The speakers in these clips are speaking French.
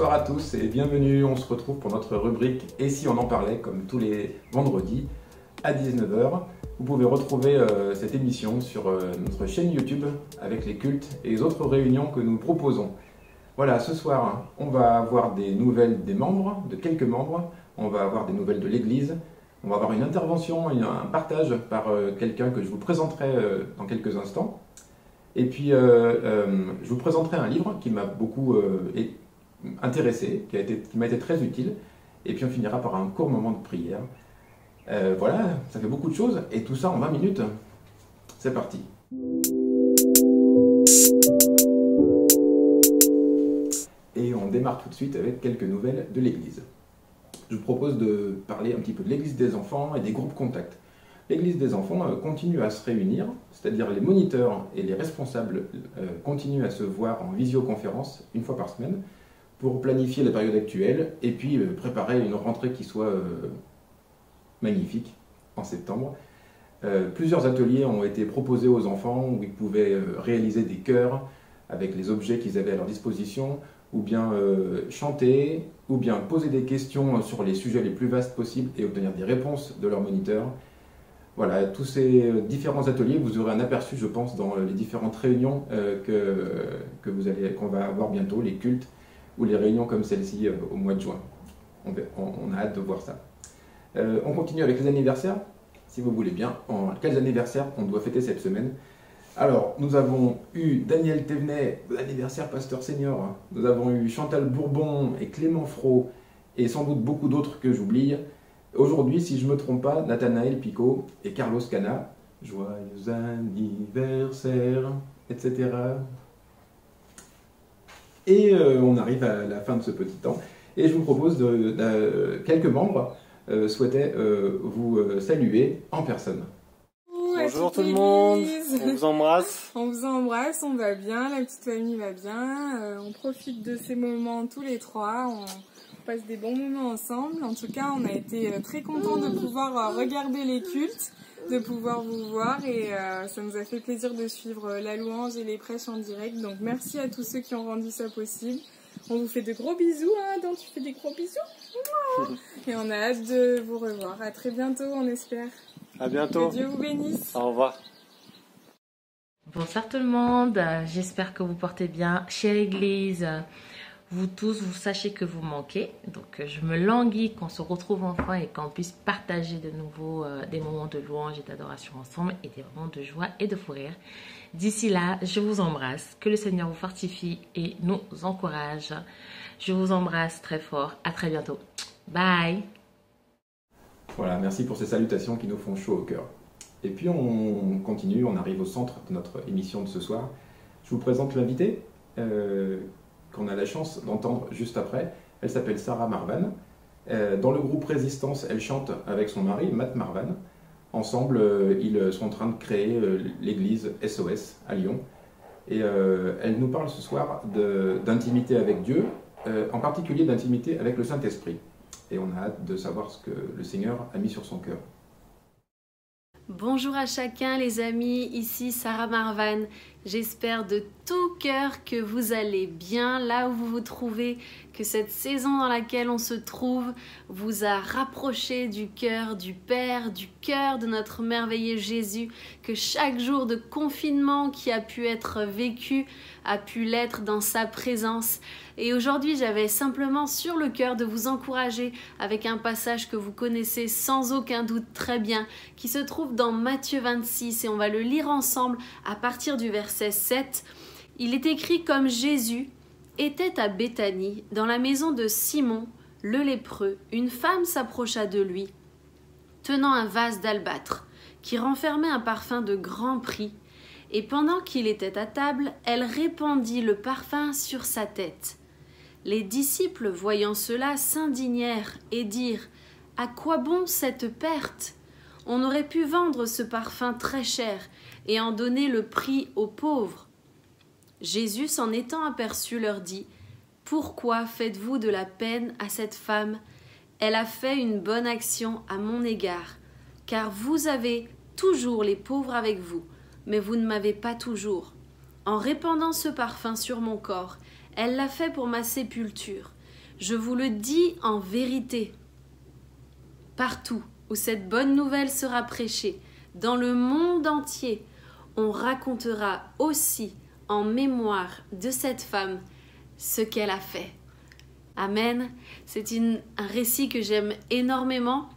Bonsoir à tous et bienvenue, on se retrouve pour notre rubrique « Et si on en parlait ?» comme tous les vendredis à 19 h. Vous pouvez retrouver cette émission sur notre chaîne YouTube avec les cultes et les autres réunions que nous proposons. Voilà, ce soir, on va avoir des nouvelles des membres, de quelques membres, on va avoir des nouvelles de l'Église, on va avoir une intervention et un partage par quelqu'un que je vous présenterai dans quelques instants. Et puis, je vous présenterai un livre qui m'a beaucoup intéressé, qui m'a été très utile. Et puis, on finira par un court moment de prière. Voilà, ça fait beaucoup de choses. Et tout ça en 20 minutes. C'est parti. Et on démarre tout de suite avec quelques nouvelles de l'Église. Je vous propose de parler un petit peu de l'Église des enfants et des groupes contacts. L'Église des enfants continue à se réunir, c'est-à-dire les moniteurs et les responsables continuent à se voir en visioconférence une fois par semaine pour planifier la période actuelle et puis préparer une rentrée qui soit magnifique en septembre. Plusieurs ateliers ont été proposés aux enfants où ils pouvaient réaliser des chœurs avec les objets qu'ils avaient à leur disposition, ou bien chanter, ou bien poser des questions sur les sujets les plus vastes possibles et obtenir des réponses de leurs moniteurs. Voilà, tous ces différents ateliers, vous aurez un aperçu, je pense, dans les différentes réunions qu'on va avoir bientôt, les cultes ou les réunions comme celle-ci au mois de juin. On a hâte de voir ça. On continue avec les anniversaires, si vous voulez bien. Quels anniversaires on doit fêter cette semaine? Alors, nous avons eu Daniel Thévenet, l'anniversaire Pasteur Senior. Nous avons eu Chantal Bourbon et Clément Fro, et sans doute beaucoup d'autres que j'oublie. Aujourd'hui, si je ne me trompe pas, Nathanaël Picot et Carlos Cana. Joyeux anniversaire, etc. Et on arrive à la fin de ce petit temps. Et je vous propose quelques membres souhaitaient vous saluer en personne. Bonjour tout le monde, on vous embrasse. On vous embrasse, on va bien, la petite famille va bien, on profite de ces moments tous les trois, on passe des bons moments ensemble. En tout cas, on a été très contents de pouvoir regarder les cultes, de pouvoir vous voir et ça nous a fait plaisir de suivre la louange et les prêches en direct. Donc merci à tous ceux qui ont rendu ça possible. On vous fait de gros bisous, hein Adam, tu fais des gros bisous. Et on a hâte de vous revoir. À très bientôt, on espère. À bientôt. Que Dieu vous bénisse. Au revoir. Bonsoir tout le monde, j'espère que vous portez bien. Chère Église, vous tous, vous sachez que vous manquez. Donc je me languis qu'on se retrouve enfin et qu'on puisse partager de nouveau des moments de louange et d'adoration ensemble et des moments de joie et de fou rire. D'ici là, je vous embrasse, que le Seigneur vous fortifie et nous encourage. Je vous embrasse très fort, à très bientôt. Bye. Voilà, merci pour ces salutations qui nous font chaud au cœur. Et puis on continue, on arrive au centre de notre émission de ce soir. Je vous présente l'invitée qu'on a la chance d'entendre juste après. Elle s'appelle Sarah Marvan. Dans le groupe Résistance, elle chante avec son mari, Matt Marvan. Ensemble, ils sont en train de créer l'église SOS à Lyon. Et elle nous parle ce soir d'intimité avec Dieu, en particulier d'intimité avec le Saint-Esprit. Et on a hâte de savoir ce que le Seigneur a mis sur son cœur. Bonjour à chacun les amis, ici Sarah Marvan. J'espère de tout cœur que vous allez bien là où vous vous trouvez, que cette saison dans laquelle on se trouve vous a rapproché du cœur du Père, du cœur de notre merveilleux Jésus, que chaque jour de confinement qui a pu être vécu a pu l'être dans sa présence. Et aujourd'hui, j'avais simplement sur le cœur de vous encourager avec un passage que vous connaissez sans aucun doute très bien, qui se trouve dans Matthieu 26 et on va le lire ensemble à partir du verset 7. Il est écrit comme Jésus était à Béthanie, dans la maison de Simon, le lépreux, une femme s'approcha de lui, tenant un vase d'albâtre, qui renfermait un parfum de grand prix, et pendant qu'il était à table, elle répandit le parfum sur sa tête. Les disciples, voyant cela, s'indignèrent et dirent « À quoi bon cette perte ? On aurait pu vendre ce parfum très cher et en donner le prix aux pauvres. » Jésus, s'en étant aperçu, leur dit « Pourquoi faites-vous de la peine à cette femme ? Elle a fait une bonne action à mon égard, car vous avez toujours les pauvres avec vous, mais vous ne m'avez pas toujours. En répandant ce parfum sur mon corps, elle l'a fait pour ma sépulture. je vous le dis en vérité, partout où cette bonne nouvelle sera prêchée, dans le monde entier, on racontera aussi en mémoire de cette femme ce qu'elle a fait. Amen. C'est un récit que j'aime énormément.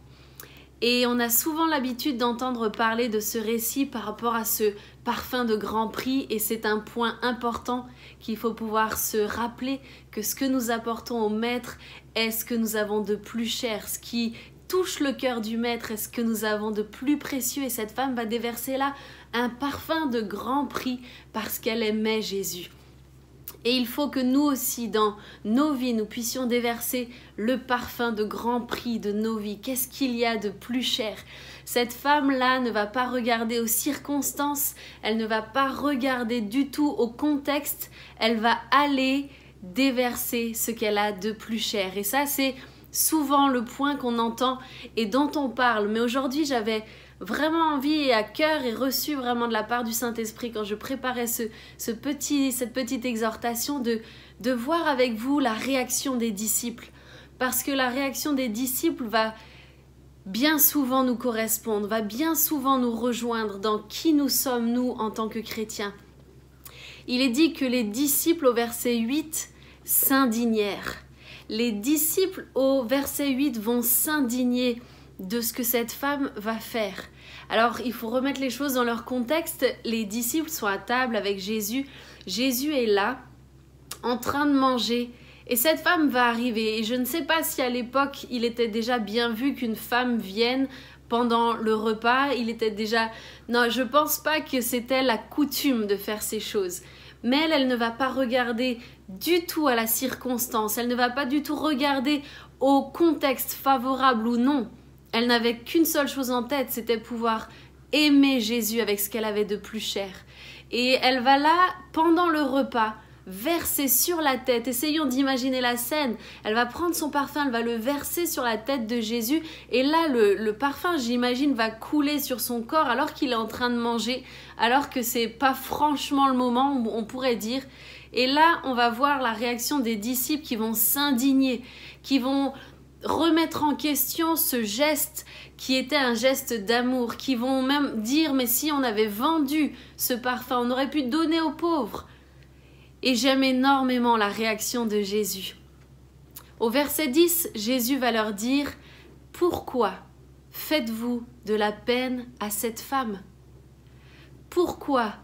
Et on a souvent l'habitude d'entendre parler de ce récit par rapport à ce parfum de grand prix. Et c'est un point important qu'il faut pouvoir se rappeler, que ce que nous apportons au Maître est ce que nous avons de plus cher. Ce qui touche le cœur du Maître est ce que nous avons de plus précieux. Et cette femme va déverser là un parfum de grand prix parce qu'elle aimait Jésus. Et il faut que nous aussi, dans nos vies, nous puissions déverser le parfum de grand prix de nos vies. Qu'est-ce qu'il y a de plus cher? Cette femme-là ne va pas regarder aux circonstances, elle ne va pas regarder du tout au contexte, elle va aller déverser ce qu'elle a de plus cher. Et ça, c'est souvent le point qu'on entend et dont on parle. Mais aujourd'hui, j'avais vraiment envie et à cœur et reçu vraiment de la part du Saint-Esprit quand je préparais cette petite exhortation de voir avec vous la réaction des disciples. Parce que la réaction des disciples va bien souvent nous correspondre, va bien souvent nous rejoindre dans qui nous sommes nous en tant que chrétiens. Il est dit que les disciples au verset 8 s'indignèrent. Les disciples au verset 8 vont s'indigner de ce que cette femme va faire. Alors, il faut remettre les choses dans leur contexte. Les disciples sont à table avec Jésus. Jésus est là, en train de manger. Et cette femme va arriver. Et je ne sais pas si à l'époque, il était déjà bien vu qu'une femme vienne pendant le repas. Il était déjà... Non, je ne pense pas que c'était la coutume de faire ces choses. Mais elle ne va pas regarder du tout à la circonstance. Elle ne va pas du tout regarder au contexte favorable ou non. Elle n'avait qu'une seule chose en tête, c'était pouvoir aimer Jésus avec ce qu'elle avait de plus cher. Et elle va là, pendant le repas, verser sur la tête. Essayons d'imaginer la scène. Elle va prendre son parfum, elle va le verser sur la tête de Jésus. Et là, le parfum, j'imagine, va couler sur son corps alors qu'il est en train de manger, alors que c'est pas franchement le moment, on pourrait dire. Et là, on va voir la réaction des disciples qui vont s'indigner, qui vont remettre en question ce geste qui était un geste d'amour, qui vont même dire mais si on avait vendu ce parfum, on aurait pu donner aux pauvres. Et j'aime énormément la réaction de Jésus. Au verset 10, Jésus va leur dire « Pourquoi faites-vous de la peine à cette femme ? Pourquoi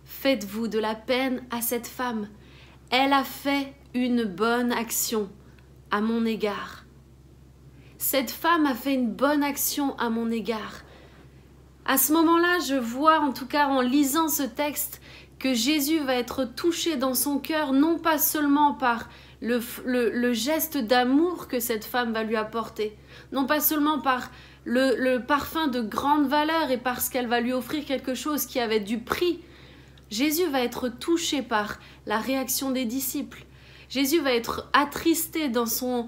faites-vous de la peine à cette femme ? Elle a fait une bonne action à mon égard. » Cette femme a fait une bonne action à mon égard. À ce moment-là, je vois, en tout cas en lisant ce texte, que Jésus va être touché dans son cœur, non pas seulement par le geste d'amour que cette femme va lui apporter, non pas seulement par le parfum de grande valeur et parce qu'elle va lui offrir quelque chose qui avait du prix. Jésus va être touché par la réaction des disciples. Jésus va être attristé dans son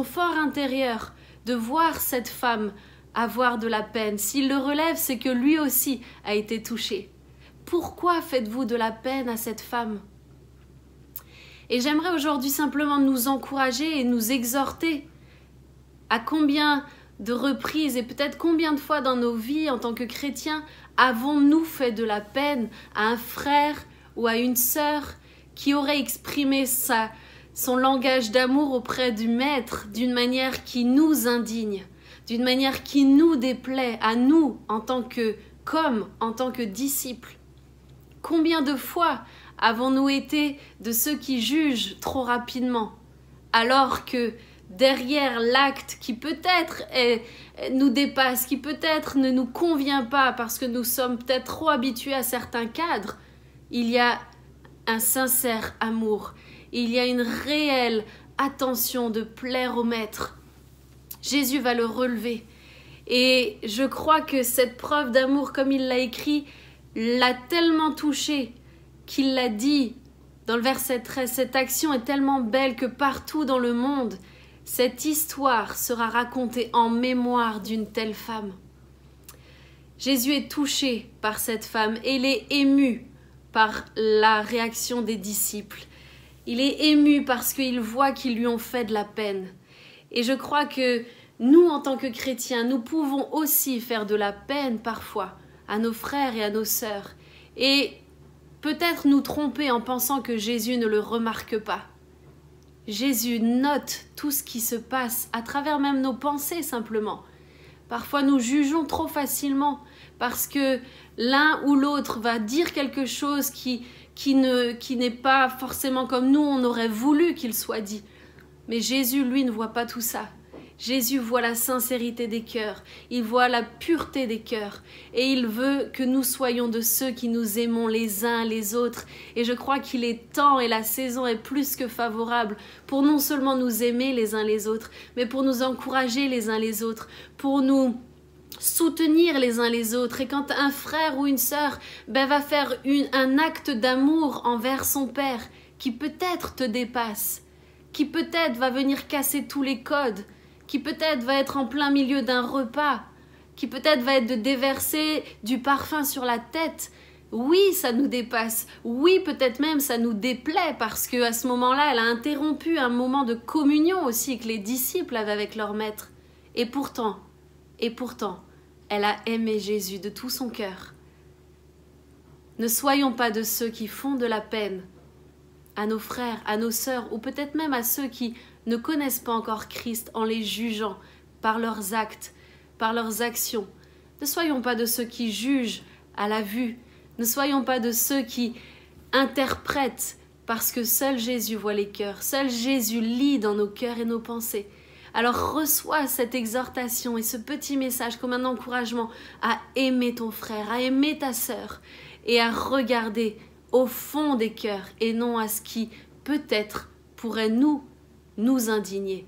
fort intérieur de voir cette femme avoir de la peine. S'il le relève, c'est que lui aussi a été touché. Pourquoi faites-vous de la peine à cette femme ? Et j'aimerais aujourd'hui simplement nous encourager et nous exhorter. À combien de reprises et peut-être combien de fois dans nos vies en tant que chrétiens avons-nous fait de la peine à un frère ou à une sœur qui aurait exprimé son langage d'amour auprès du Maître d'une manière qui nous indigne, d'une manière qui nous déplaît à nous en tant que disciples. Combien de fois avons-nous été de ceux qui jugent trop rapidement, alors que derrière l'acte qui peut-être nous dépasse, qui peut-être ne nous convient pas parce que nous sommes peut-être trop habitués à certains cadres, il y a un sincère amour. Il y a une réelle attention de plaire au Maître. Jésus va le relever. Et je crois que cette preuve d'amour, comme il l'a écrit, l'a tellement touché qu'il l'a dit dans le verset 13. Cette action est tellement belle que partout dans le monde, cette histoire sera racontée en mémoire d'une telle femme. Jésus est touché par cette femme et il est ému par la réaction des disciples. Il est ému parce qu'il voit qu'ils lui ont fait de la peine. Et je crois que nous, en tant que chrétiens, nous pouvons aussi faire de la peine parfois à nos frères et à nos sœurs. Et peut-être nous tromper en pensant que Jésus ne le remarque pas. Jésus note tout ce qui se passe à travers même nos pensées simplement. Parfois nous jugeons trop facilement parce que l'un ou l'autre va dire quelque chose qui n'est pas forcément comme nous on aurait voulu qu'il soit dit. Mais Jésus, lui, ne voit pas tout ça. Jésus voit la sincérité des cœurs, il voit la pureté des cœurs et il veut que nous soyons de ceux qui nous aimons les uns les autres. Et je crois qu'il est temps et la saison est plus que favorable pour non seulement nous aimer les uns les autres, mais pour nous encourager les uns les autres, pour nous soutenir les uns les autres. Et quand un frère ou une sœur va faire un acte d'amour envers son père qui peut-être te dépasse, qui peut-être va venir casser tous les codes, qui peut-être va être en plein milieu d'un repas, qui peut-être va être de déverser du parfum sur la tête. Oui, ça nous dépasse. Oui, peut-être même ça nous déplaît parce qu'à ce moment-là, elle a interrompu un moment de communion aussi que les disciples avaient avec leur maître. Et pourtant, elle a aimé Jésus de tout son cœur. Ne soyons pas de ceux qui font de la peine à nos frères, à nos sœurs, ou peut-être même à ceux qui ne connaissent pas encore Christ en les jugeant par leurs actes, par leurs actions. Ne soyons pas de ceux qui jugent à la vue. Ne soyons pas de ceux qui interprètent parce que seul Jésus voit les cœurs, seul Jésus lit dans nos cœurs et nos pensées. Alors reçois cette exhortation et ce petit message comme un encouragement à aimer ton frère, à aimer ta sœur et à regarder au fond des cœurs et non à ce qui peut-être pourrait nous indigner.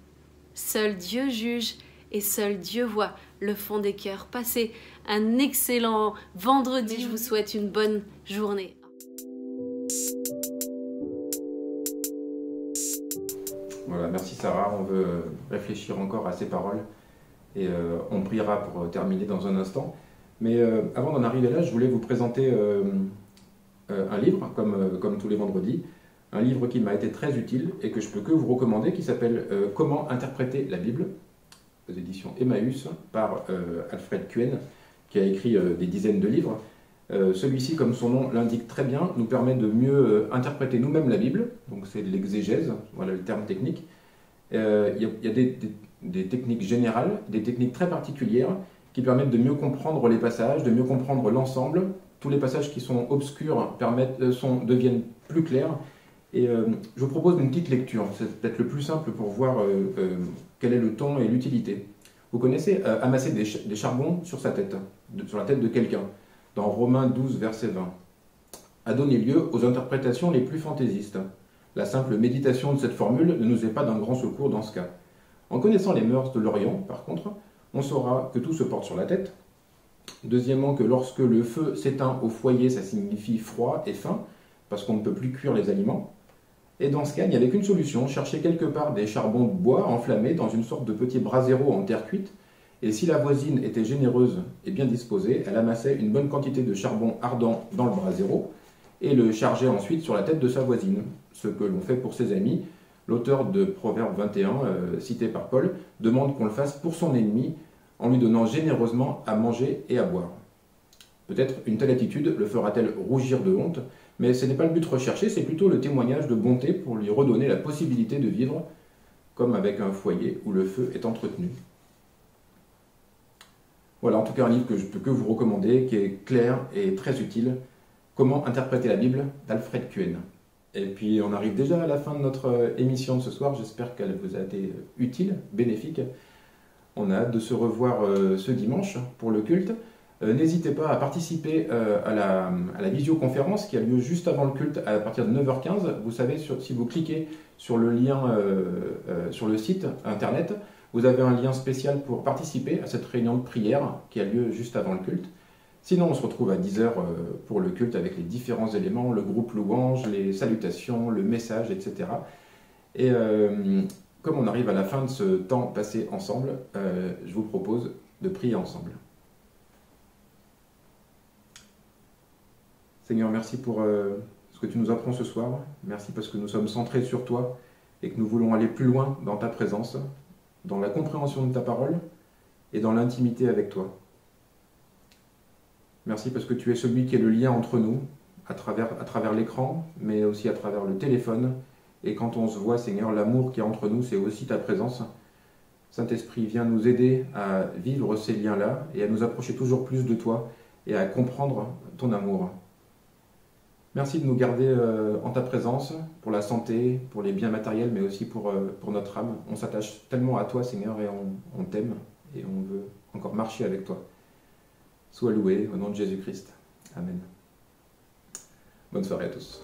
Seul Dieu juge et seul Dieu voit le fond des cœurs. Passez un excellent vendredi. Je vous souhaite une bonne journée. Voilà, merci Sarah. On veut réfléchir encore à ces paroles et on priera pour terminer dans un instant. Mais avant d'en arriver là, je voulais vous présenter un livre, comme tous les vendredis. Un livre qui m'a été très utile et que je peux que vous recommander, qui s'appelle « Comment interpréter la Bible » aux éditions Emmaüs par Alfred Kuen, qui a écrit des dizaines de livres. Celui-ci, comme son nom l'indique très bien, nous permet de mieux interpréter nous-mêmes la Bible, donc c'est de l'exégèse, voilà le terme technique. Il y a des techniques générales, des techniques très particulières qui permettent de mieux comprendre les passages, de mieux comprendre l'ensemble. Tous les passages qui sont obscurs deviennent plus clairs. Et je vous propose une petite lecture, c'est peut-être le plus simple pour voir quel est le ton et l'utilité. Vous connaissez amasser des charbons sur sa tête, sur la tête de quelqu'un, dans Romains 12, verset 20, a donné lieu aux interprétations les plus fantaisistes. La simple méditation de cette formule ne nous est pas d'un grand secours dans ce cas. En connaissant les mœurs de l'Orient, par contre, on saura que tout se porte sur la tête. Deuxièmement, que lorsque le feu s'éteint au foyer, ça signifie froid et faim, parce qu'on ne peut plus cuire les aliments. Et dans ce cas, il n'y avait qu'une solution, chercher quelque part des charbons de bois enflammés dans une sorte de petit brasero en terre cuite, et si la voisine était généreuse et bien disposée, elle amassait une bonne quantité de charbon ardent dans le brasero, et le chargeait ensuite sur la tête de sa voisine, ce que l'on fait pour ses amis. L'auteur de Proverbe 21, cité par Paul, demande qu'on le fasse pour son ennemi, en lui donnant généreusement à manger et à boire. Peut-être une telle attitude le fera-t-elle rougir de honte, mais ce n'est pas le but recherché, c'est plutôt le témoignage de bonté pour lui redonner la possibilité de vivre comme avec un foyer où le feu est entretenu. Voilà, en tout cas un livre que je peux que vous recommander, qui est clair et très utile. Comment interpréter la Bible d'Alfred Kuen. Et puis on arrive déjà à la fin de notre émission de ce soir, j'espère qu'elle vous a été utile, bénéfique. On a hâte de se revoir ce dimanche pour le culte. N'hésitez pas à participer à la visioconférence qui a lieu juste avant le culte à partir de 9h15. Vous savez, si vous cliquez sur le lien sur le site internet, vous avez un lien spécial pour participer à cette réunion de prière qui a lieu juste avant le culte. Sinon, on se retrouve à 10h pour le culte avec les différents éléments, le groupe louange, les salutations, le message, etc. Et comme on arrive à la fin de ce temps passé ensemble, je vous propose de prier ensemble. Seigneur, merci pour ce que tu nous apprends ce soir. Merci parce que nous sommes centrés sur toi et que nous voulons aller plus loin dans ta présence, dans la compréhension de ta parole et dans l'intimité avec toi. Merci parce que tu es celui qui est le lien entre nous, à travers l'écran, mais aussi à travers le téléphone. Et quand on se voit, Seigneur, l'amour qui est entre nous, c'est aussi ta présence. Saint-Esprit, viens nous aider à vivre ces liens-là et à nous approcher toujours plus de toi et à comprendre ton amour. Merci de nous garder en ta présence, pour la santé, pour les biens matériels, mais aussi pour notre âme. On s'attache tellement à toi, Seigneur, et on t'aime, et on veut encore marcher avec toi. Sois loué, au nom de Jésus-Christ. Amen. Bonne soirée à tous.